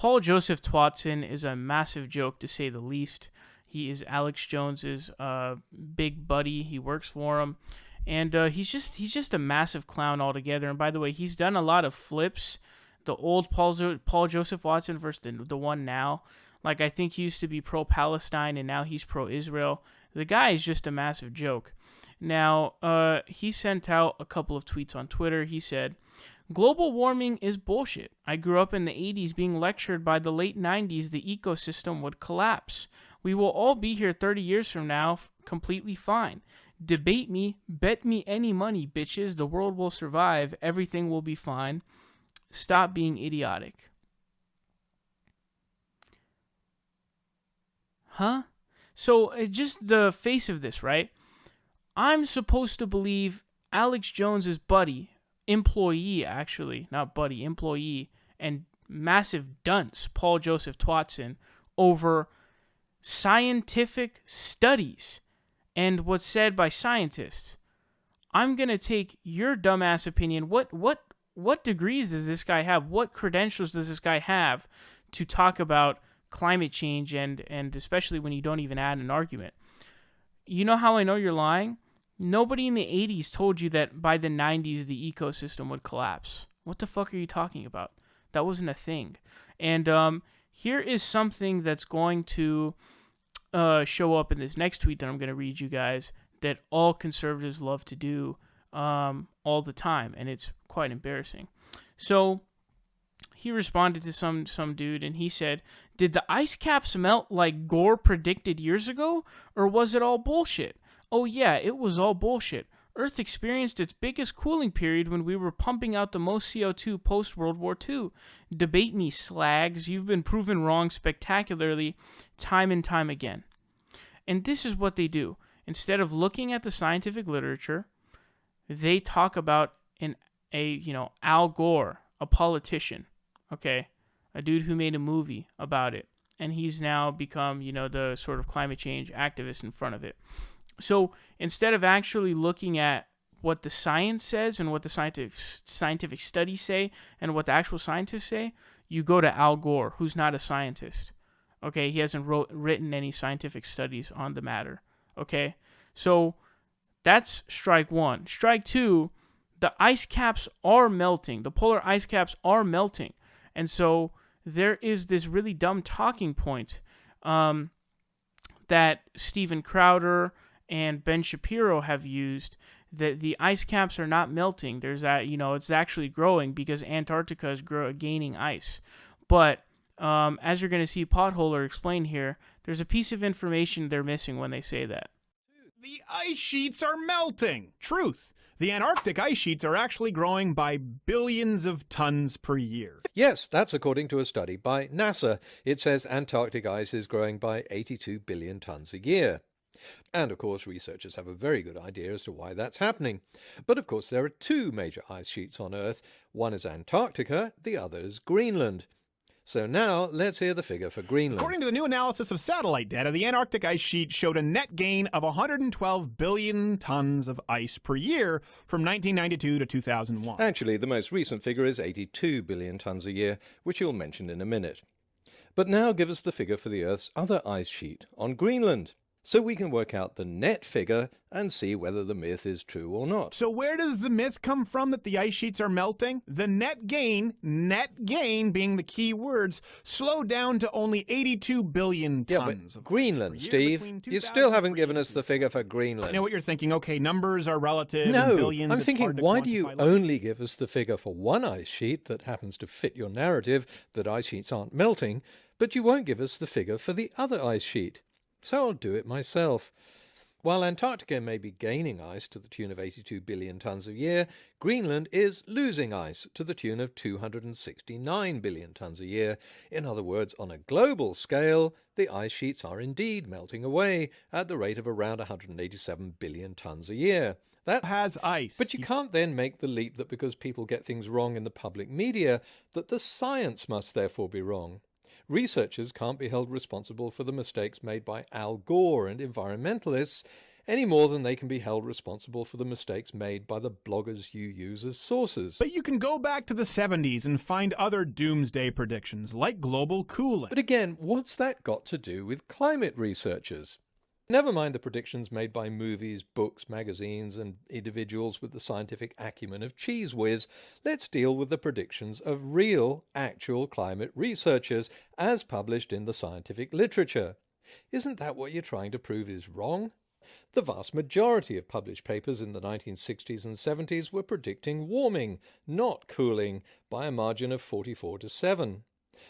Paul Joseph Twatson is a massive joke, to say the least. He is Alex Jones's big buddy. He works for him, and he's just a massive clown altogether. And by the way, he's done a lot of flips. The old Paul Joseph Watson versus the one now. Like, I think he used to be pro-Palestine, and now he's pro-Israel. The guy is just a massive joke. Now, he sent out a couple of tweets on Twitter. He said, "Global warming is bullshit. I grew up in the 80s being lectured by the late 90s the ecosystem would collapse. We will all be here 30 years from now completely fine. Debate me, bet me any money, bitches. The world will survive. Everything will be fine. Stop being idiotic." Huh? So, just the face of this, right? I'm supposed to believe Alex Jones's employee, not buddy, employee, and massive dunce, Paul Joseph Twatson, over scientific studies and what's said by scientists. I'm going to take your dumbass opinion. What degrees does this guy have? What credentials does this guy have to talk about climate change and especially when you don't even add an argument? You know how I know you're lying? Nobody in the 80s told you that by the 90s the ecosystem would collapse. What the fuck are you talking about? That wasn't a thing. And here is something that's going to show up in this next tweet that I'm going to read you guys that all conservatives love to do all the time, and it's quite embarrassing. So he responded to some dude, and he said, "Did the ice caps melt like Gore predicted years ago, or was it all bullshit? Oh yeah, it was all bullshit. Earth experienced its biggest cooling period when we were pumping out the most CO2 post-World War II. Debate me, slags. You've been proven wrong spectacularly time and time again." And this is what they do. Instead of looking at the scientific literature, they talk about Al Gore, a politician, okay, a dude who made a movie about it, and he's now become, the sort of climate change activist in front of it. So instead of actually looking at what the science says and what the scientific studies say and what the actual scientists say, you go to Al Gore, who's not a scientist. Okay, he hasn't written any scientific studies on the matter. Okay, so that's strike one. Strike two, the ice caps are melting. The polar ice caps are melting. And so there is this really dumb talking point that Steven Crowder and Ben Shapiro have used, that the ice caps are not melting. There's that, it's actually growing because Antarctica is gaining ice. But as you're going to see Potholer explain here, there's a piece of information they're missing when they say that. The ice sheets are melting. Truth. The Antarctic ice sheets are actually growing by billions of tons per year. Yes, that's according to a study by NASA. It says Antarctic ice is growing by 82 billion tons a year. And of course, researchers have a very good idea as to why that's happening. But of course, there are two major ice sheets on Earth. One is Antarctica, the other is Greenland. So now, let's hear the figure for Greenland. According to the new analysis of satellite data, the Antarctic ice sheet showed a net gain of 112 billion tons of ice per year from 1992 to 2001. Actually, the most recent figure is 82 billion tons a year, which you'll mention in a minute. But now give us the figure for the Earth's other ice sheet on Greenland, so we can work out the net figure and see whether the myth is true or not. So where does the myth come from that the ice sheets are melting? The net gain being the key words, slowed down to only 82 billion tons of Greenland, Steve, you still haven't given us the figure for Greenland. I know what you're thinking. Okay, numbers are relative. No, and billions, I'm thinking, why do you like only give us the figure for one ice sheet that happens to fit your narrative that ice sheets aren't melting, but you won't give us the figure for the other ice sheet? So I'll do it myself. While Antarctica may be gaining ice to the tune of 82 billion tons a year, Greenland is losing ice to the tune of 269 billion tons a year. In other words, on a global scale, the ice sheets are indeed melting away at the rate of around 187 billion tons a year. That has ice. But you can't then make the leap that because people get things wrong in the public media, that the science must therefore be wrong. Researchers can't be held responsible for the mistakes made by Al Gore and environmentalists, any more than they can be held responsible for the mistakes made by the bloggers you use as sources. But you can go back to the 70s and find other doomsday predictions, like global cooling. But again, what's that got to do with climate researchers? Never mind the predictions made by movies, books, magazines, and individuals with the scientific acumen of Cheese Whiz. Let's deal with the predictions of real, actual climate researchers as published in the scientific literature. Isn't that what you're trying to prove is wrong? The vast majority of published papers in the 1960s and 70s were predicting warming, not cooling, by a margin of 44-7.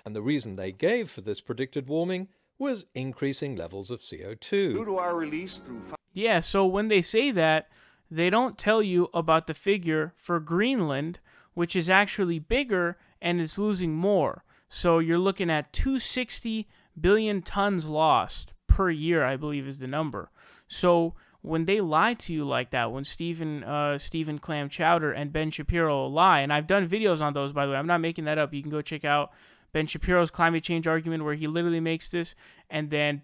And the reason they gave for this predicted warming was increasing levels of CO2. Due to our release through Yeah, so when they say that, they don't tell you about the figure for Greenland, which is actually bigger and is losing more. So you're looking at 260 billion tons lost per year, I believe is the number. So when they lie to you like that, when Stephen Clam Chowder and Ben Shapiro lie, and I've done videos on those, by the way, I'm not making that up. You can go check out Ben Shapiro's climate change argument where he literally makes this, and then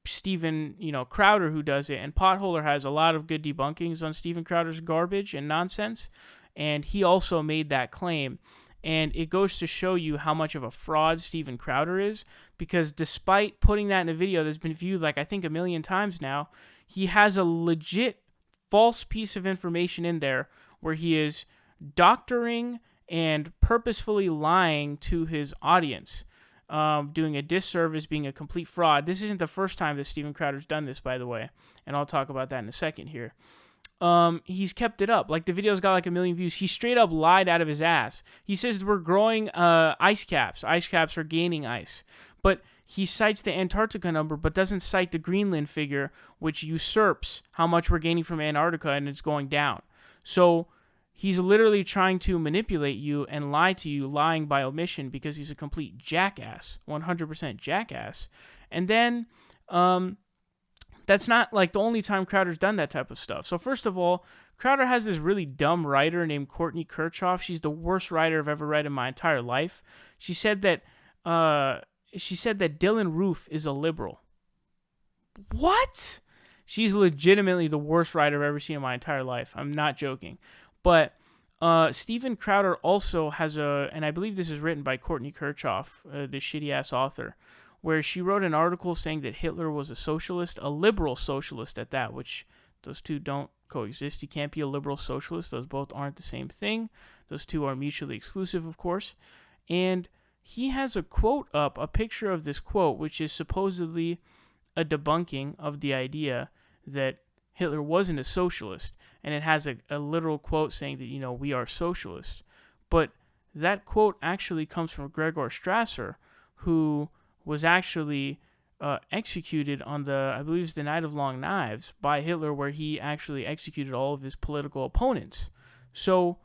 Steven, Crowder who does it, and Potholer has a lot of good debunkings on Steven Crowder's garbage and nonsense, and he also made that claim. And it goes to show you how much of a fraud Steven Crowder is, because despite putting that in a video that's been viewed like I think 1 million times now, he has a legit false piece of information in there where he is doctoring and purposefully lying to his audience, doing a disservice, being a complete fraud. This isn't the first time that Steven Crowder's done this, by the way, and I'll talk about that in a second here. He's kept it up. Like, the video's got like 1 million views. He straight up lied out of his ass. He says we're growing ice caps. Ice caps are gaining ice. But he cites the Antarctica number, but doesn't cite the Greenland figure, which usurps how much we're gaining from Antarctica, and it's going down. So he's literally trying to manipulate you and lie to you, lying by omission, because he's a complete jackass, 100% jackass. And then that's not like the only time Crowder's done that type of stuff. So first of all, Crowder has this really dumb writer named Courtney Kirchhoff. She's the worst writer I've ever read in my entire life. She said that Dylan Roof is a liberal. What? She's legitimately the worst writer I've ever seen in my entire life. I'm not joking. But Steven Crowder also has and I believe this is written by Courtney Kirchhoff, the shitty-ass author, where she wrote an article saying that Hitler was a socialist, a liberal socialist at that, which those two don't coexist. You can't be a liberal socialist. Those both aren't the same thing. Those two are mutually exclusive, of course. And he has a quote up, a picture of this quote, which is supposedly a debunking of the idea that Hitler wasn't a socialist. And it has a literal quote saying that, we are socialists. But that quote actually comes from Gregor Strasser, who was actually executed on I believe it's the Night of Long Knives by Hitler, where he actually executed all of his political opponents. So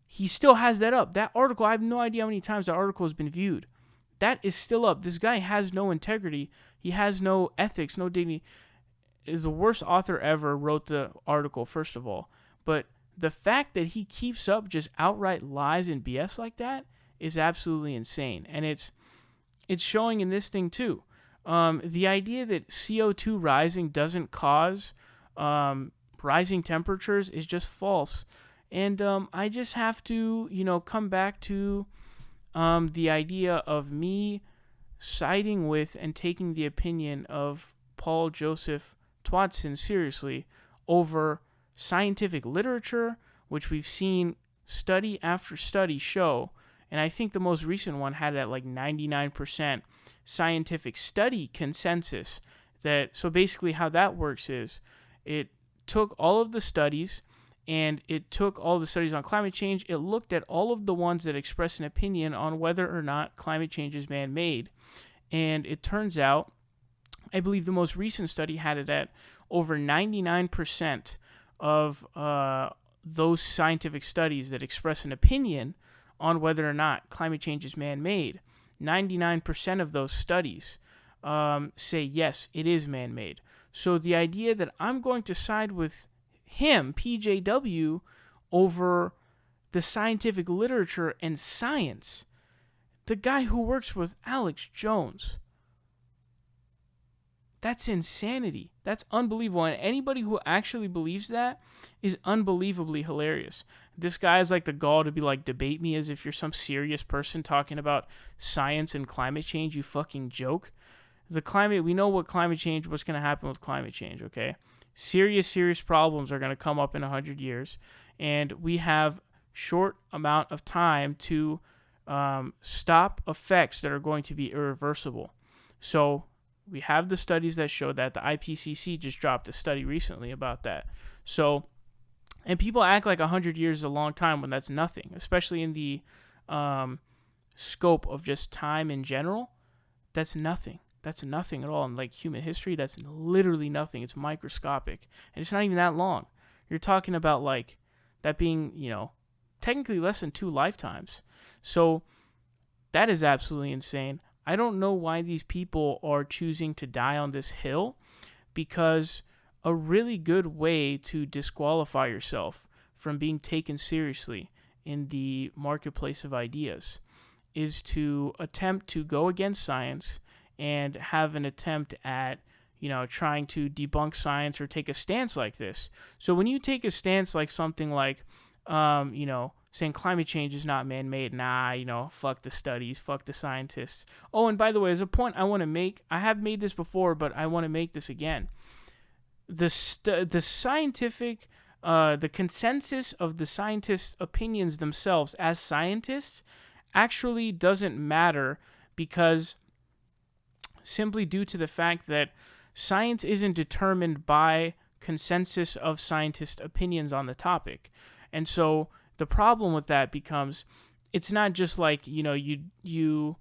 he still has that up. That article, I have no idea how many times that article has been viewed. That is still up. This guy has no integrity. He has no ethics, no dignity. Is the worst author ever wrote the article, first of all. But the fact that he keeps up just outright lies and BS like that is absolutely insane. And it's showing in this thing too. The idea that CO2 rising doesn't cause rising temperatures is just false. And I just have to, come back to the idea of me siding with and taking the opinion of Paul Joseph Twatson seriously over scientific literature, which we've seen study after study show. And I think the most recent one had at like 99% scientific study consensus. So basically how that works is it took all of the studies, and it took all the studies on climate change. It looked at all of the ones that express an opinion on whether or not climate change is man-made. And it turns out, I believe the most recent study had it at over 99% of those scientific studies that express an opinion on whether or not climate change is man-made. 99% of those studies say, yes, it is man-made. So the idea that I'm going to side with him, PJW, over the scientific literature and science, the guy who works with Alex Jones, That's insanity. That's unbelievable. And anybody who actually believes that is unbelievably hilarious. This guy has like the gall to be like, debate me as if you're some serious person talking about science and climate change, you fucking joke. We know what's going to happen with climate change, okay? Serious problems are going to come up in 100 years. And we have short amount of time to stop effects that are going to be irreversible. So we have the studies that show that. The IPCC just dropped a study recently about that. So, and people act like 100 years is a long time when that's nothing, especially in the scope of just time in general. That's nothing. That's nothing at all. In like human history, that's literally nothing. It's microscopic. And it's not even that long. You're talking about like that being, technically less than 2 lifetimes. So that is absolutely insane. I don't know why these people are choosing to die on this hill, because a really good way to disqualify yourself from being taken seriously in the marketplace of ideas is to attempt to go against science and have an attempt at, trying to debunk science or take a stance like this. So when you take a stance like something like, saying climate change is not man-made, fuck the studies, fuck the scientists. Oh, and by the way, there's a point I want to make. I have made this before, but I want to make this again. The scientific, the consensus of the scientists' opinions themselves as scientists actually doesn't matter, because simply due to the fact that science isn't determined by consensus of scientist opinions on the topic. And so the problem with that becomes, it's not just like, you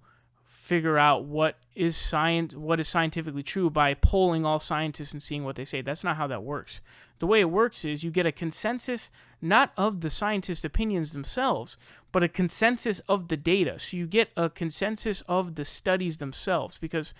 figure out what is scientifically true by polling all scientists and seeing what they say. That's not how that works. The way it works is you get a consensus, not of the scientist opinions themselves, but a consensus of the data. So you get a consensus of the studies themselves, because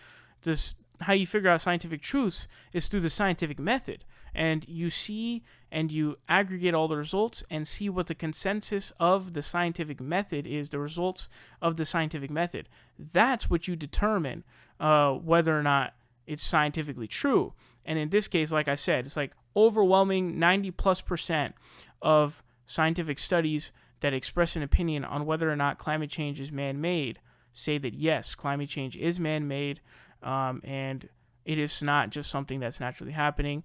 how you figure out scientific truths is through the scientific method. And you see and you aggregate all the results and see what the consensus of the scientific method is, the results of the scientific method. That's what you determine whether or not it's scientifically true. And in this case, like I said, it's like overwhelming 90+% of scientific studies that express an opinion on whether or not climate change is man-made say that yes, climate change is man-made, and it is not just something that's naturally happening.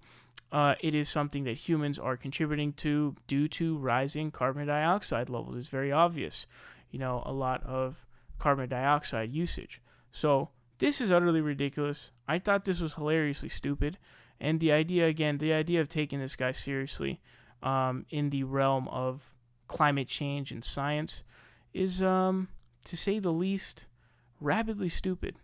It is something that humans are contributing to due to rising carbon dioxide levels. It's very obvious, a lot of carbon dioxide usage. So this is utterly ridiculous. I thought this was hilariously stupid. And the idea of taking this guy seriously in the realm of climate change and science is, to say the least, rabidly stupid.